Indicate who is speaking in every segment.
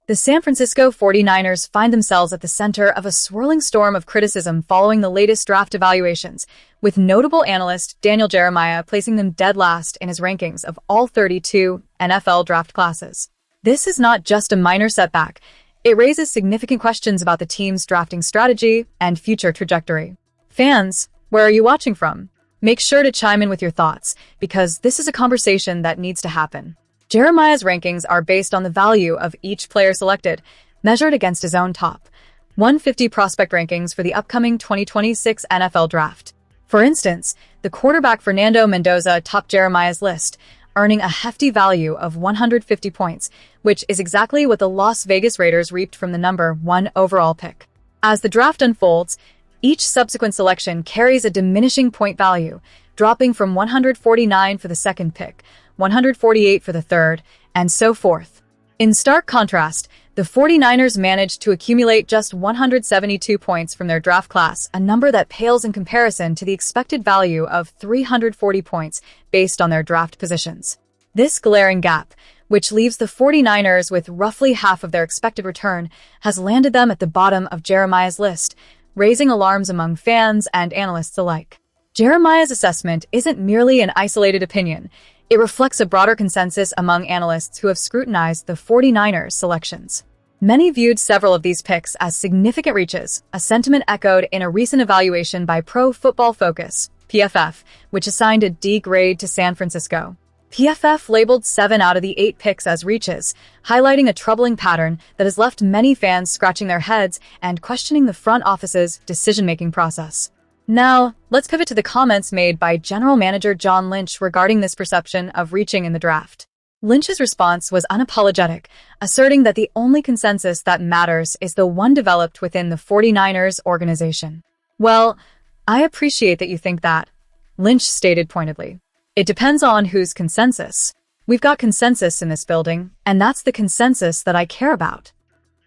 Speaker 1: The San Francisco 49ers find themselves at the center of a swirling storm of criticism following the latest draft evaluations, with notable analyst Daniel Jeremiah placing them dead last in his rankings of all 32 NFL draft classes. This is not just a minor setback. It raises significant questions about the team's drafting strategy and future trajectory. Fans, where are you watching from? Make sure to chime in with your thoughts, because this is a conversation that needs to happen. Jeremiah's rankings are based on the value of each player selected, measured against his own top 150 prospect rankings for the upcoming 2026 NFL Draft. For instance, the quarterback Fernando Mendoza topped Jeremiah's list, earning a hefty value of 150 points, which is exactly what the Las Vegas Raiders reaped from the number 1 overall pick. As the draft unfolds, each subsequent selection carries a diminishing point value, dropping from 149 for the second pick, 148 for the third, and so forth. In stark contrast, the 49ers managed to accumulate just 172 points from their draft class, a number that pales in comparison to the expected value of 340 points based on their draft positions. This glaring gap, which leaves the 49ers with roughly half of their expected return, has landed them at the bottom of Jeremiah's list, raising alarms among fans and analysts alike. Jeremiah's assessment isn't merely an isolated opinion. It reflects a broader consensus among analysts who have scrutinized the 49ers' selections. Many viewed several of these picks as significant reaches, a sentiment echoed in a recent evaluation by Pro Football Focus, PFF, which assigned a D grade to San Francisco. PFF labeled 7 out of the 8 picks as reaches, highlighting a troubling pattern that has left many fans scratching their heads and questioning the front office's decision-making process. Now, let's pivot to the comments made by General Manager John Lynch regarding this perception of reaching in the draft. Lynch's response was unapologetic, asserting that the only consensus that matters is the one developed within the 49ers organization. Well, I appreciate that you think that, Lynch stated pointedly. It depends on whose consensus. We've got consensus in this building, and that's the consensus that I care about.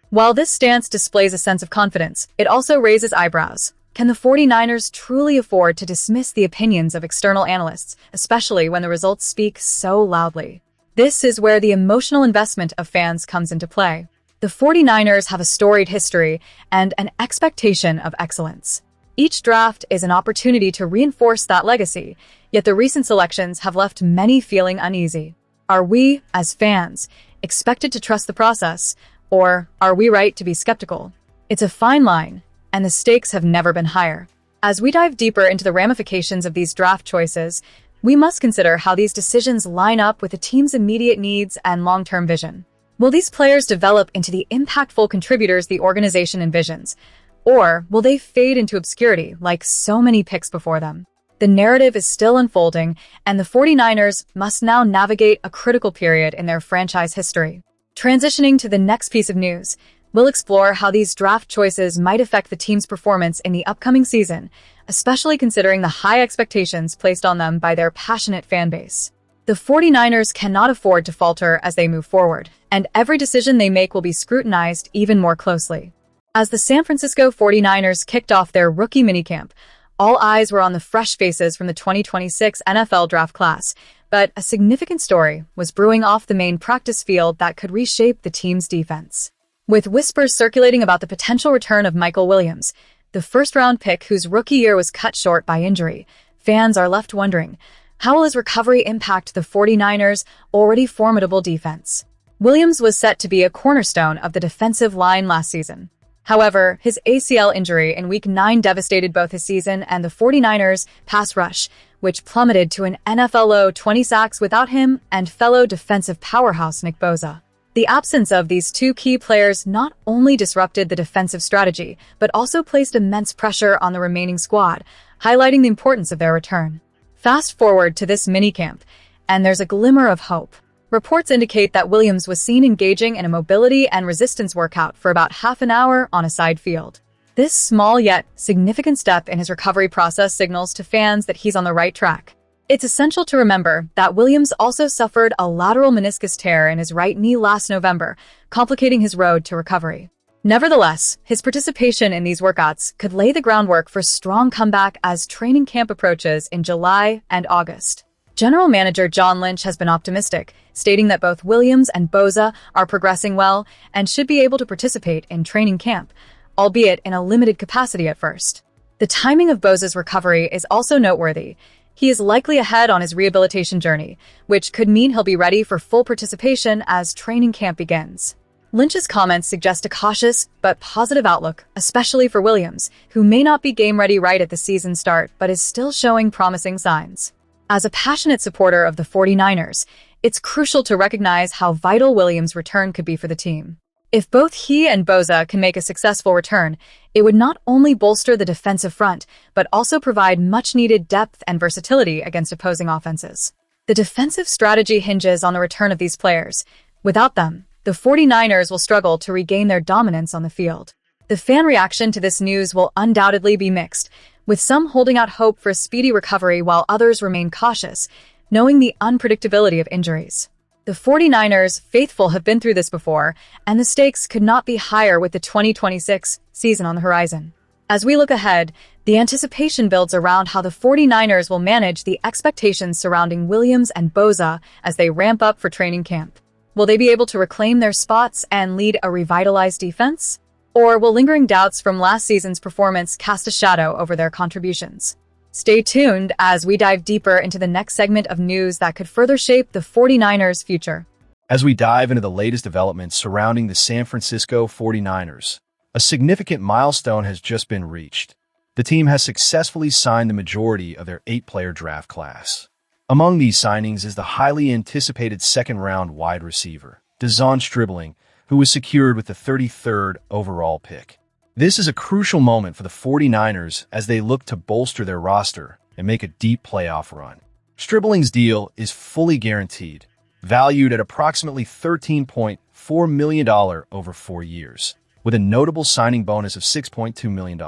Speaker 1: While this stance displays a sense of confidence, it also raises eyebrows. Can the 49ers truly afford to dismiss the opinions of external analysts, especially when the results speak so loudly? This is where the emotional investment of fans comes into play. The 49ers have a storied history and an expectation of excellence. Each draft is an opportunity to reinforce that legacy, yet the recent selections have left many feeling uneasy. Are we, as fans, expected to trust the process, or are we right to be skeptical? It's a fine line, and the stakes have never been higher. As we dive deeper into the ramifications of these draft choices, we must consider how these decisions line up with the team's immediate needs and long-term vision. Will these players develop into the impactful contributors the organization envisions, or will they fade into obscurity like so many picks before them? The narrative is still unfolding, and the 49ers must now navigate a critical period in their franchise history. Transitioning to the next piece of news, we'll explore how these draft choices might affect the team's performance in the upcoming season, especially considering the high expectations placed on them by their passionate fan base. The 49ers cannot afford to falter as they move forward, and every decision they make will be scrutinized even more closely. As the San Francisco 49ers kicked off their rookie minicamp, all eyes were on the fresh faces from the 2026 NFL draft class, but a significant story was brewing off the main practice field that could reshape the team's defense. With whispers circulating about the potential return of Mykel Williams, the first-round pick whose rookie year was cut short by injury, fans are left wondering, how will his recovery impact the 49ers' already formidable defense? Williams was set to be a cornerstone of the defensive line last season. However, his ACL injury in Week 9 devastated both his season and the 49ers' pass rush, which plummeted to an NFL-low 20 sacks without him and fellow defensive powerhouse Nick Bosa. The absence of these two key players not only disrupted the defensive strategy, but also placed immense pressure on the remaining squad, highlighting the importance of their return. Fast forward to this minicamp, and there's a glimmer of hope. Reports indicate that Williams was seen engaging in a mobility and resistance workout for about half an hour on a side field. This small yet significant step in his recovery process signals to fans that he's on the right track. It's essential to remember that Williams also suffered a lateral meniscus tear in his right knee last November, complicating his road to recovery. Nevertheless, his participation in these workouts could lay the groundwork for a strong comeback as training camp approaches in July and August. General Manager John Lynch has been optimistic, stating that both Williams and Bosa are progressing well and should be able to participate in training camp, albeit in a limited capacity at first. The timing of Bosa's recovery is also noteworthy. He is likely ahead on his rehabilitation journey, which could mean he'll be ready for full participation as training camp begins. Lynch's comments suggest a cautious but positive outlook, especially for Williams, who may not be game-ready right at the season start but is still showing promising signs. As a passionate supporter of the 49ers, it's crucial to recognize how vital Williams' return could be for the team. If both he and Bosa can make a successful return, it would not only bolster the defensive front, but also provide much-needed depth and versatility against opposing offenses. The defensive strategy hinges on the return of these players. Without them, the 49ers will struggle to regain their dominance on the field. The fan reaction to this news will undoubtedly be mixed, with some holding out hope for a speedy recovery while others remain cautious, knowing the unpredictability of injuries. The 49ers faithful have been through this before, and the stakes could not be higher with the 2026 season on the horizon. As we look ahead, the anticipation builds around how the 49ers will manage the expectations surrounding Williams and Bosa as they ramp up for training camp. Will they be able to reclaim their spots and lead a revitalized defense? Or will lingering doubts from last season's performance cast a shadow over their contributions? Stay tuned as we dive deeper into the next segment of news that could further shape the 49ers' future.
Speaker 2: As we dive into the latest developments surrounding the San Francisco 49ers, a significant milestone has just been reached. The team has successfully signed the majority of their 8-player draft class. Among these signings is the highly anticipated second-round wide receiver, De'Zhaun Stribling, who was secured with the 33rd overall pick. This is a crucial moment for the 49ers as they look to bolster their roster and make a deep playoff run. Stribling's deal is fully guaranteed, valued at approximately $13.4 million over 4 years, with a notable signing bonus of $6.2 million.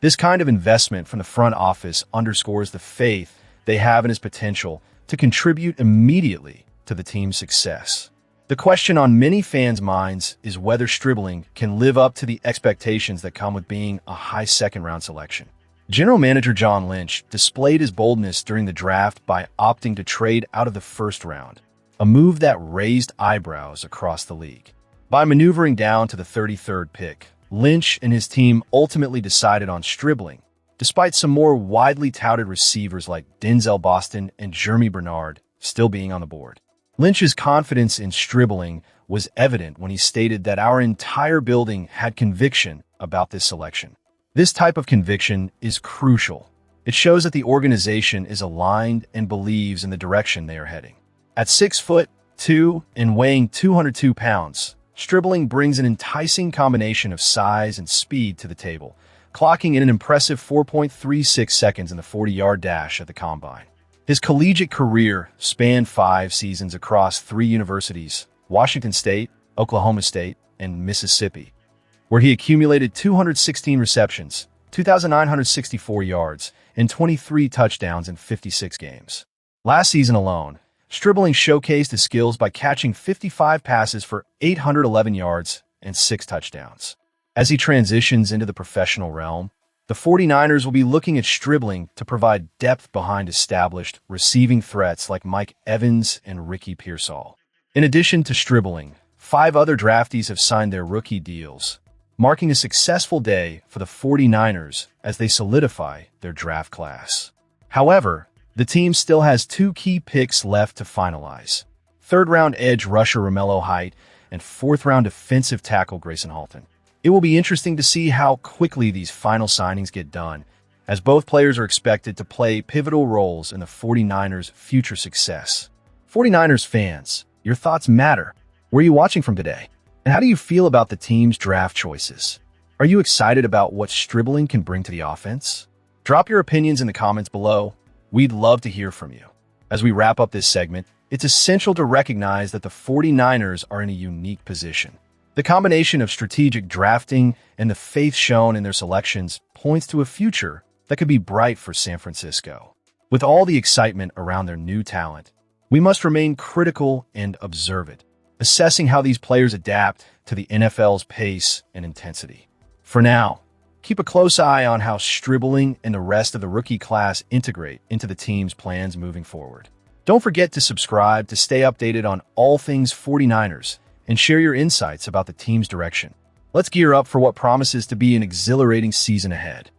Speaker 2: This kind of investment from the front office underscores the faith they have in his potential to contribute immediately to the team's success. The question on many fans' minds is whether Stribling can live up to the expectations that come with being a high second-round selection. General Manager John Lynch displayed his boldness during the draft by opting to trade out of the first round, a move that raised eyebrows across the league. By maneuvering down to the 33rd pick, Lynch and his team ultimately decided on Stribling, despite some more widely touted receivers like Denzel Boston and Jeremy Bernard still being on the board. Lynch's confidence in Stribling was evident when he stated that our entire building had conviction about this selection. This type of conviction is crucial. It shows that the organization is aligned and believes in the direction they are heading. At 6'2" and weighing 202 pounds, Stribling brings an enticing combination of size and speed to the table, clocking in an impressive 4.36 seconds in the 40-yard dash at the combine. His collegiate career spanned 5 seasons across 3 universities, Washington State, Oklahoma State, and Mississippi, where he accumulated 216 receptions, 2,964 yards, and 23 touchdowns in 56 games. Last season alone, Stribling showcased his skills by catching 55 passes for 811 yards and 6 touchdowns. As he transitions into the professional realm, the 49ers will be looking at Stribling to provide depth behind established receiving threats like Mike Evans and Ricky Pearsall. In addition to Stribling, 5 other draftees have signed their rookie deals, marking a successful day for the 49ers as they solidify their draft class. However, the team still has 2 key picks left to finalize: 3rd-round edge rusher Romello Height and 4th-round defensive tackle Grayson Halton. It will be interesting to see how quickly these final signings get done, as both players are expected to play pivotal roles in the 49ers' future success. 49ers fans, your thoughts matter. Where are you watching from today? And how do you feel about the team's draft choices? Are you excited about what Stribling can bring to the offense? Drop your opinions in the comments below. We'd love to hear from you. As we wrap up this segment, it's essential to recognize that the 49ers are in a unique position. The combination of strategic drafting and the faith shown in their selections points to a future that could be bright for San Francisco. With all the excitement around their new talent, we must remain critical and observant, assessing how these players adapt to the NFL's pace and intensity. For now, keep a close eye on how Stribling and the rest of the rookie class integrate into the team's plans moving forward. Don't forget to subscribe to stay updated on all things 49ers and share your insights about the team's direction. Let's gear up for what promises to be an exhilarating season ahead.